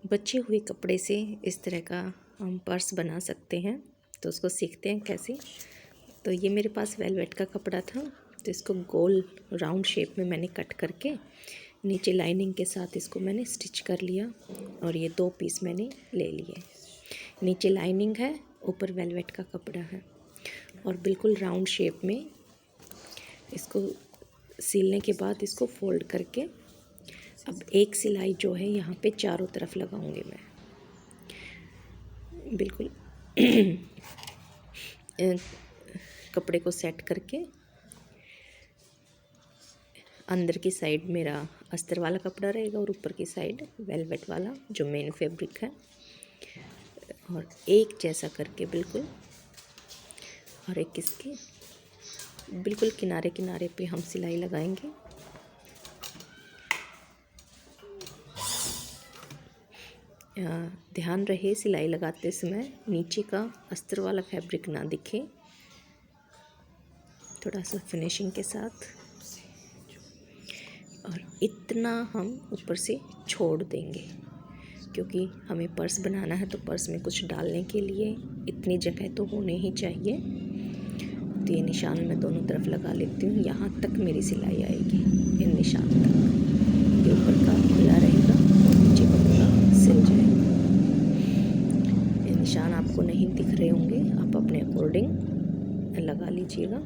बचे हुए कपड़े से इस तरह का हम पर्स बना सकते हैं। तो उसको सीखते हैं कैसे। तो ये मेरे पास वेलवेट का कपड़ा था, तो इसको गोल राउंड शेप में मैंने कट करके नीचे लाइनिंग के साथ इसको मैंने स्टिच कर लिया और ये 2 पीस मैंने ले लिए। नीचे लाइनिंग है, ऊपर वेलवेट का कपड़ा है और बिल्कुल राउंड शेप में इसको सिलने के बाद इसको फोल्ड करके अब एक सिलाई जो है यहाँ पे चारों तरफ लगाऊंगी मैं। बिल्कुल कपड़े को सेट करके अंदर की साइड मेरा अस्तर वाला कपड़ा रहेगा और ऊपर की साइड वेलवेट वाला जो मेन फैब्रिक है, और एक जैसा करके बिल्कुल, और एक इसके बिल्कुल किनारे किनारे पे हम सिलाई लगाएंगे। ध्यान रहे सिलाई लगाते समय नीचे का अस्तर वाला फैब्रिक ना दिखे, थोड़ा सा फिनिशिंग के साथ, और इतना हम ऊपर से छोड़ देंगे क्योंकि हमें पर्स बनाना है तो पर्स में कुछ डालने के लिए इतनी जगह तो होने ही चाहिए। तो ये निशान मैं दोनों तरफ लगा लेती हूँ, यहाँ तक मेरी सिलाई आएगी, इन निशान तक। ये ऊपर का खुला रहेगा और नीचे का पूरा सिल जाएगा। ये निशान आपको नहीं दिख रहे होंगे, आप अपने अकॉर्डिंग लगा लीजिएगा।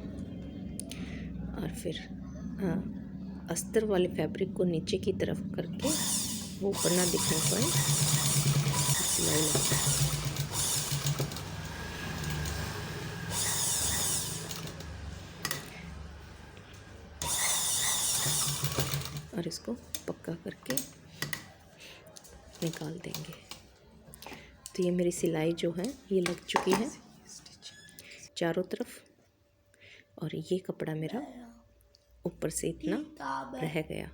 और फिर अस्तर वाले फैब्रिक को नीचे की तरफ करके वो ऊपर ना दिखने पर सिलाई लगाएं। और इसको पक्का करके निकाल देंगे। तो ये मेरी सिलाई जो है ये लग चुकी है चारों तरफ, और ये कपड़ा मेरा ऊपर से इतना रह गया।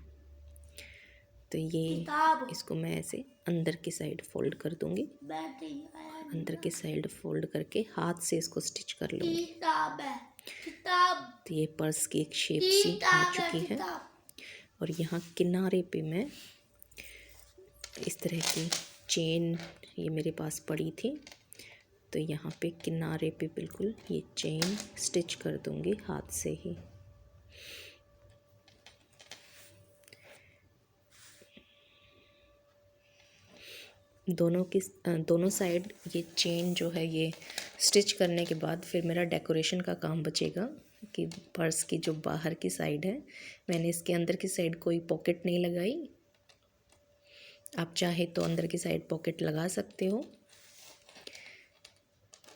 तो ये इसको मैं ऐसे अंदर की साइड फोल्ड कर दूंगी, अंदर की साइड फोल्ड करके हाथ से इसको स्टिच कर लूँगी। तो ये पर्स की एक शेप सी आ चुकी है, और यहाँ किनारे पे मैं इस तरह की चेन ये मेरे पास पड़ी थी, तो यहाँ पे किनारे पे बिल्कुल ये चेन स्टिच कर दूंगी हाथ से ही। दोनों साइड ये चेन जो है ये स्टिच करने के बाद फिर मेरा डेकोरेशन का काम बचेगा कि पर्स की जो बाहर की साइड है, मैंने इसके अंदर की साइड कोई पॉकेट नहीं लगाई। आप चाहे तो अंदर की साइड पॉकेट लगा सकते हो,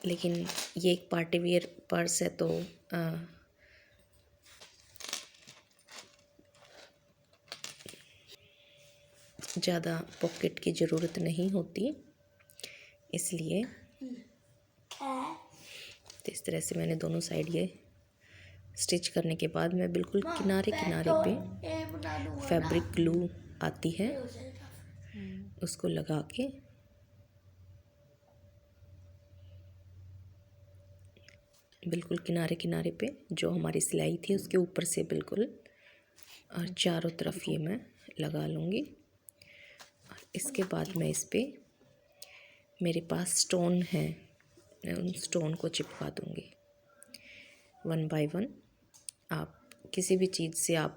लेकिन ये एक पार्टी वियर पर्स है तो ज़्यादा पॉकेट की ज़रूरत नहीं होती, इसलिए तो इस तरह से मैंने दोनों साइड ये स्टिच करने के बाद मैं बिल्कुल किनारे किनारे पे फैब्रिक ग्लू आती है उसको लगा के बिल्कुल किनारे किनारे पे जो हमारी सिलाई थी उसके ऊपर से बिल्कुल और चारों तरफ ये मैं लगा लूँगी। और इसके बाद मैं इस पे मेरे पास स्टोन है, मैं उन स्टोन को चिपका दूँगी 1 बाय 1। आप किसी भी चीज़ से आप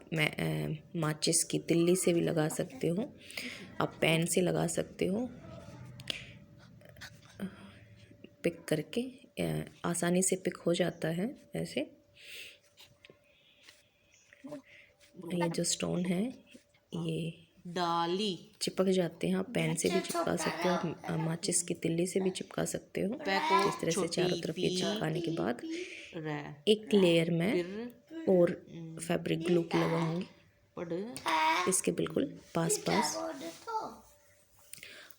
माचिस की तिल्ली से भी लगा सकते हो, आप पेन से लगा सकते हो, पिक करके आसानी से पिक हो जाता है ऐसे। ये जो स्टोन है ये डाली चिपक जाते हैं, आप पेन से भी चिपका सकते हो, आप माचिस की तिल्ली से भी चिपका सकते हो। इस तरह से चारों तरफ ये चिपकाने के बाद एक लेयर में और फैब्रिक ग्लू की लगाऊंगी इसके बिल्कुल पास पास।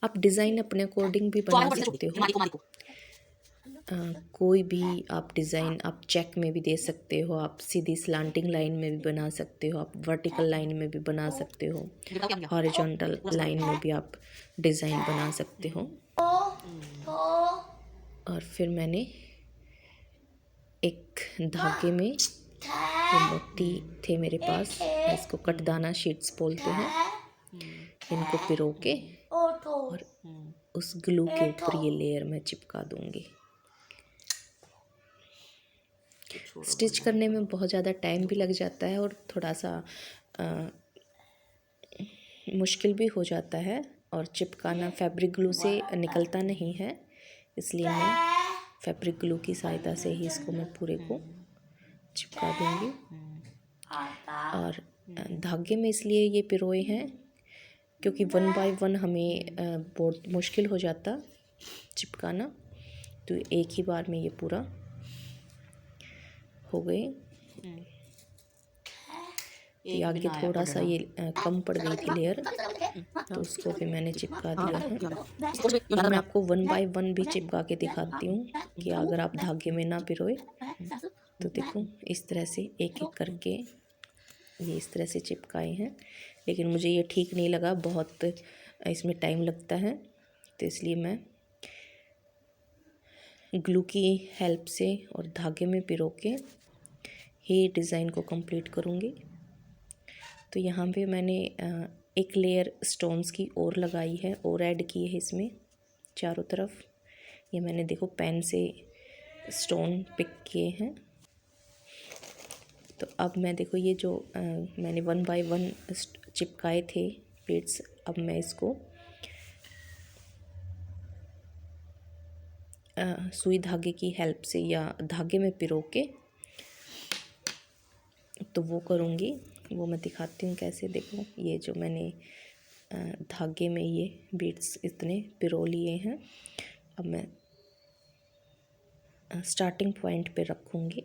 आप डिज़ाइन अपने अकॉर्डिंग भी बना सकते हो, कोई भी आप डिज़ाइन आप चेक में भी दे सकते हो, आप सीधी स्लांटिंग लाइन में भी बना सकते हो, आप वर्टिकल लाइन में भी बना सकते हो, हॉरिजॉन्टल लाइन में भी आप डिज़ाइन बना सकते हो। और फिर मैंने एक धागे में ये मोती थे मेरे पास, इसको कटदाना शीट्स बोलते हैं, इनको पिरो के और उस ग्लू के ऊपर ये लेयर मैं चिपका दूंगी। स्टिच करने में बहुत ज़्यादा टाइम भी लग जाता है और थोड़ा सा मुश्किल भी हो जाता है, और चिपकाना फैब्रिक ग्लू से निकलता नहीं है, इसलिए मैं फैब्रिक ग्लू की सहायता से ही इसको मैं पूरे को चिपका दूंगी। और धागे में इसलिए ये पिरोए हैं क्योंकि 1 बाय 1 हमें बहुत मुश्किल हो जाता चिपकाना, तो एक ही बार में ये पूरा हो गए। ये आगे थोड़ा सा ये कम पड़ गई थी लेयर, तो उसको भी मैंने चिपका दिया है। अब मैं आपको 1 बाय 1 भी चिपका के दिखाती हूँ कि अगर आप धागे में ना पिरोए तो देखो इस तरह से एक एक करके ये इस तरह से चिपकाए हैं, लेकिन मुझे ये ठीक नहीं लगा, बहुत इसमें टाइम लगता है, तो इसलिए मैं ग्लू की हेल्प से और धागे में पिरो के ही डिज़ाइन को कंप्लीट करूँगी। तो यहाँ पे मैंने एक लेयर स्टोन्स की और लगाई है और ऐड की है इसमें चारों तरफ। ये मैंने देखो पेन से स्टोन पिक किए हैं। तो अब मैं देखो ये जो मैंने 1 बाय 1 चिपकाए थे बीड्स, अब मैं इसको सुई धागे की हेल्प से या धागे में पिरो के तो वो करूँगी, वो मैं दिखाती हूँ कैसे। देखो ये जो मैंने धागे में ये बीड्स इतने पिरो लिए हैं, अब मैं स्टार्टिंग पॉइंट पे रखूँगी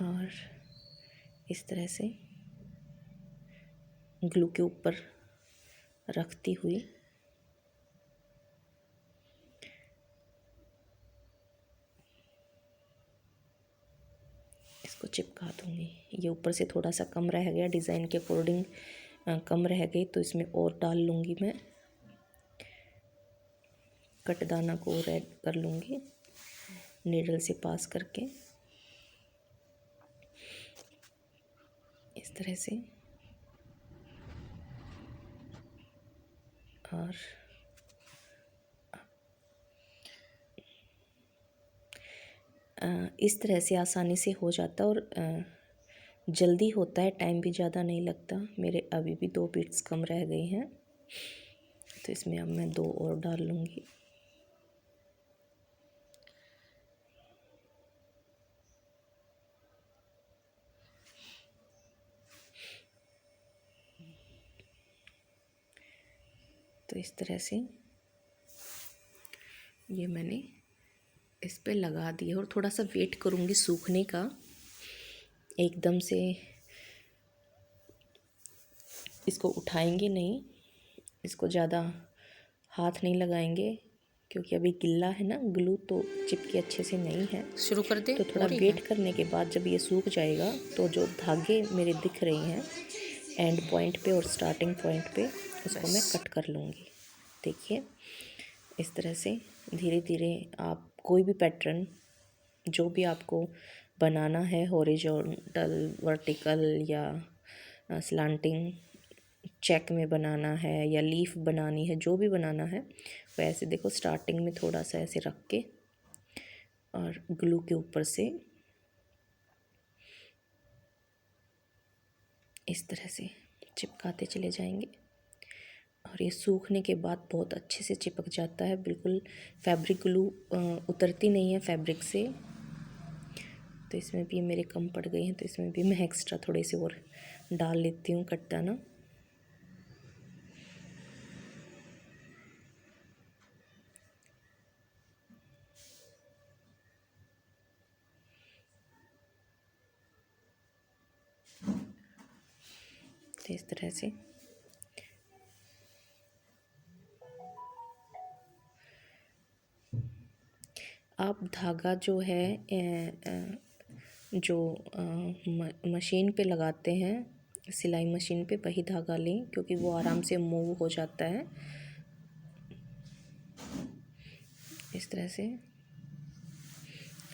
और इस तरह से ग्लू के ऊपर रखती हुई इसको चिपका दूँगी। ये ऊपर से थोड़ा सा कम रह गया, डिज़ाइन के अकॉर्डिंग कम रह गई, तो इसमें और डाल लूँगी मैं, कट दाना को और ऐड कर लूँगी नीडल से पास करके इस तरह से। और इस तरह से आसानी से हो जाता और जल्दी होता है, टाइम भी ज़्यादा नहीं लगता। मेरे अभी भी 2 बीट्स कम रह गए हैं, तो इसमें अब मैं 2 और डाल लूँगी। तो इस तरह से ये मैंने इस पे लगा दिया और थोड़ा सा वेट करूँगी सूखने का, एकदम से इसको उठाएंगे नहीं, इसको ज़्यादा हाथ नहीं लगाएंगे क्योंकि अभी गिल्ला है ना ग्लू, तो चिपके अच्छे से नहीं है। शुरू कर दे। तो थोड़ा वेट करने के बाद जब ये सूख जाएगा तो जो धागे मेरे दिख रहे हैं एंड पॉइंट पे और स्टार्टिंग पॉइंट पे, उसको मैं कट कर लूँगी। देखिए इस तरह से धीरे धीरे आप कोई भी पैटर्न जो भी आपको बनाना है, हॉरिजॉन्टल, वर्टिकल या स्लांटिंग चेक में बनाना है या लीफ बनानी है, जो भी बनाना है वो ऐसे देखो स्टार्टिंग में थोड़ा सा ऐसे रख के और ग्लू के ऊपर से इस तरह से चिपकाते चले जाएंगे और ये सूखने के बाद बहुत अच्छे से चिपक जाता है। बिल्कुल फैब्रिक ग्लू उतरती नहीं है फैब्रिक से। तो इसमें भी मेरे कम पड़ गए हैं, तो इसमें भी मैं एक्स्ट्रा थोड़े से और डाल लेती हूँ कट दाना। तो इस तरह से आप धागा जो है जो मशीन पे लगाते हैं, सिलाई मशीन पे, वही धागा लें क्योंकि वो आराम से मूव हो जाता है। इस तरह से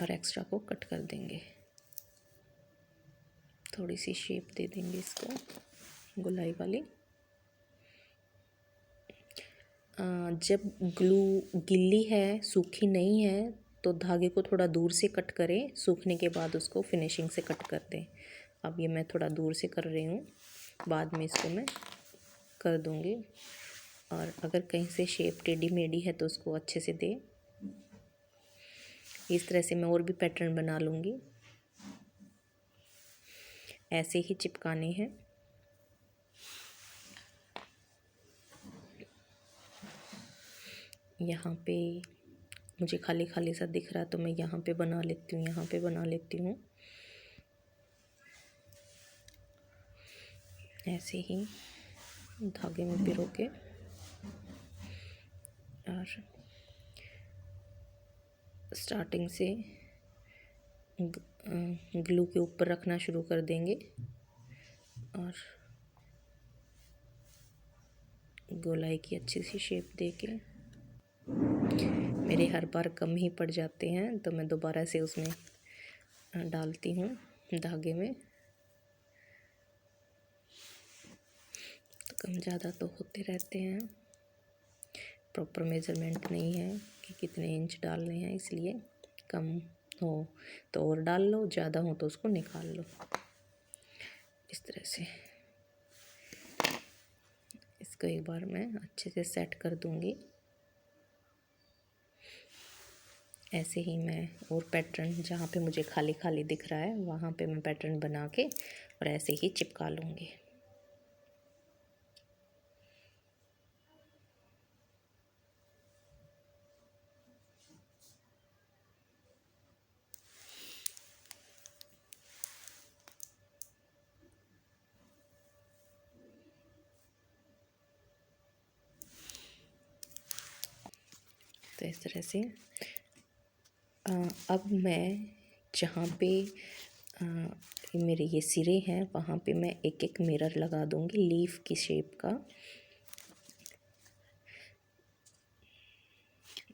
और एक्स्ट्रा को कट कर देंगे, थोड़ी सी शेप दे देंगे इसको। गोलाई वाली। जब ग्लू गिल्ली है, सूखी नहीं है, तो धागे को थोड़ा दूर से कट करें, सूखने के बाद उसको फिनिशिंग से कट कर दें। अब ये मैं थोड़ा दूर से कर रही हूँ, बाद में इसको मैं कर दूँगी। और अगर कहीं से शेप टेढ़ी मेढ़ी है तो उसको अच्छे से दें। इस तरह से मैं और भी पैटर्न बना लूँगी। ऐसे ही चिपकाने हैं। यहाँ पे मुझे खाली खाली सा दिख रहा है तो मैं यहाँ पे बना लेती हूँ, यहाँ पे बना लेती हूँ। ऐसे ही धागे में पिरो के और स्टार्टिंग से ग्लू के ऊपर रखना शुरू कर देंगे और गोलाई की अच्छी सी शेप देके। मेरे हर बार कम ही पड़ जाते हैं तो मैं दोबारा से उसमें डालती हूँ धागे में। तो कम ज़्यादा तो होते रहते हैं, प्रॉपर मेज़रमेंट नहीं है कि कितने इंच डालने हैं, इसलिए कम हो तो और डाल लो, ज़्यादा हो तो उसको निकाल लो। इस तरह से इसको एक बार मैं अच्छे से सेट कर दूँगी। ऐसे ही मैं और पैटर्न जहाँ पे मुझे खाली खाली दिख रहा है वहाँ पे मैं पैटर्न बना के और ऐसे ही चिपका लूँगी। तो इस तरह से अब मैं जहाँ पे मेरे ये सिरे हैं वहाँ पे मैं एक एक मिरर लगा दूँगी लीफ की शेप का।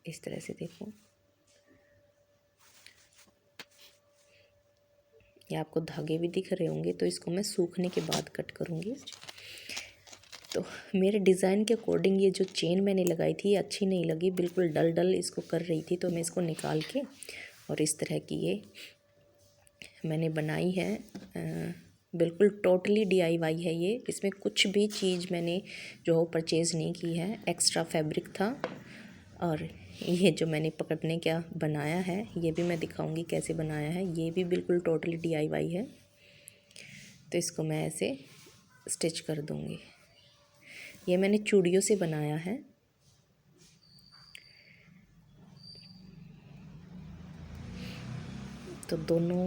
इस तरह से देखो, ये आपको धागे भी दिख रहे होंगे, तो इसको मैं सूखने के बाद कट करूँगी। तो मेरे डिज़ाइन के अकॉर्डिंग ये जो चेन मैंने लगाई थी ये अच्छी नहीं लगी, बिल्कुल डल डल इसको कर रही थी, तो मैं इसको निकाल के और इस तरह की ये मैंने बनाई है। बिल्कुल टोटली DIY है ये, इसमें कुछ भी चीज़ मैंने जो परचेज़ नहीं की है, एक्स्ट्रा फैब्रिक था। और ये जो मैंने पकड़ने क्या बनाया है ये भी मैं दिखाऊंगी कैसे बनाया है, ये भी बिल्कुल टोटली DIY है। तो इसको मैं ऐसे स्टिच कर दूंगी। ये मैंने चूड़ियों से बनाया है। तो दोनों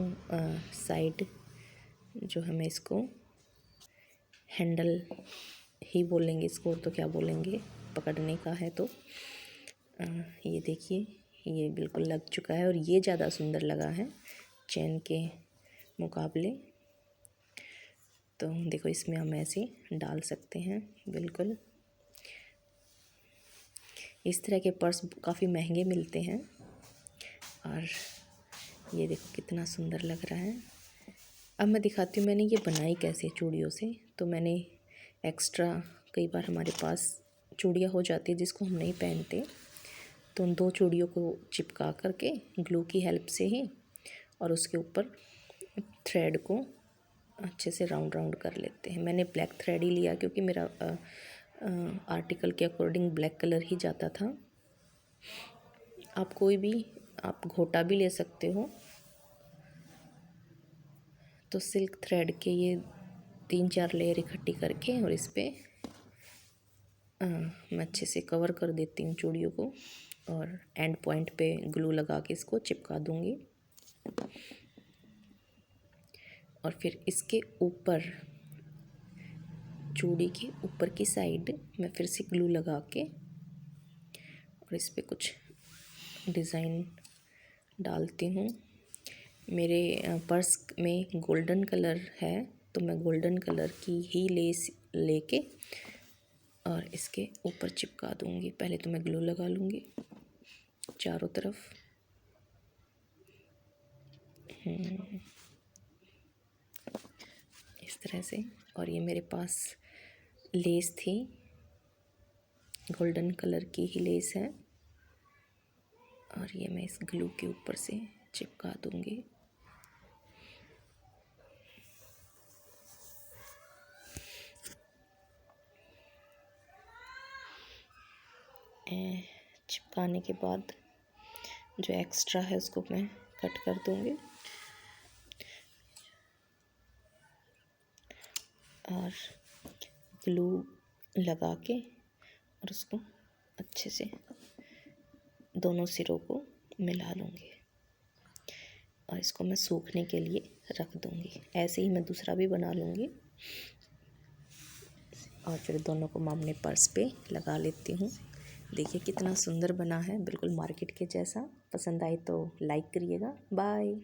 साइड जो हमें इसको हैंडल ही बोलेंगे, इसको तो क्या बोलेंगे, पकड़ने का है। तो ये देखिए ये बिल्कुल लग चुका है और ये ज़्यादा सुंदर लगा है चेन के मुकाबले। तो देखो इसमें हम ऐसे डाल सकते हैं। बिल्कुल इस तरह के पर्स काफ़ी महंगे मिलते हैं और ये देखो कितना सुंदर लग रहा है। अब मैं दिखाती हूँ मैंने ये बनाई कैसे चूड़ियों से। तो मैंने एक्स्ट्रा, कई बार हमारे पास चूड़ियाँ हो जाती है जिसको हम नहीं पहनते, तो उन दो चूड़ियों को चिपका करके ग्लू की हेल्प से ही और उसके ऊपर थ्रेड को अच्छे से राउंड राउंड कर लेते हैं। मैंने ब्लैक थ्रेड ही लिया क्योंकि मेरा आर्टिकल के अकॉर्डिंग ब्लैक कलर ही जाता था। आप कोई भी आप घोटा भी ले सकते हो। तो सिल्क थ्रेड के ये 3-4 लेयर इकट्ठी करके और इस पर मैं अच्छे से कवर कर देती हूँ चूड़ियों को और एंड पॉइंट पे ग्लू लगा के इसको चिपका दूँगी। और फिर इसके ऊपर चूड़ी के ऊपर की साइड मैं फिर से ग्लू लगा के और इस पे कुछ डिज़ाइन डालती हूँ। मेरे पर्स में गोल्डन कलर है तो मैं गोल्डन कलर की ही लेस लेके और इसके ऊपर चिपका दूँगी। पहले तो मैं ग्लू लगा लूँगी चारों तरफ। इस तरह से। और ये मेरे पास लेस थी, गोल्डन कलर की ही लेस है, और ये मैं इस ग्लू के ऊपर से चिपका दूंगी। चिपकाने के बाद जो एक्स्ट्रा है उसको मैं कट कर दूंगी और ग्लू लगा के और उसको अच्छे से दोनों सिरों को मिला लूँगी और इसको मैं सूखने के लिए रख दूँगी। ऐसे ही मैं दूसरा भी बना लूँगी और फिर दोनों को मैं अपने पर्स पे लगा लेती हूँ। देखिए कितना सुंदर बना है, बिल्कुल मार्केट के जैसा। पसंद आए तो लाइक करिएगा। बाय।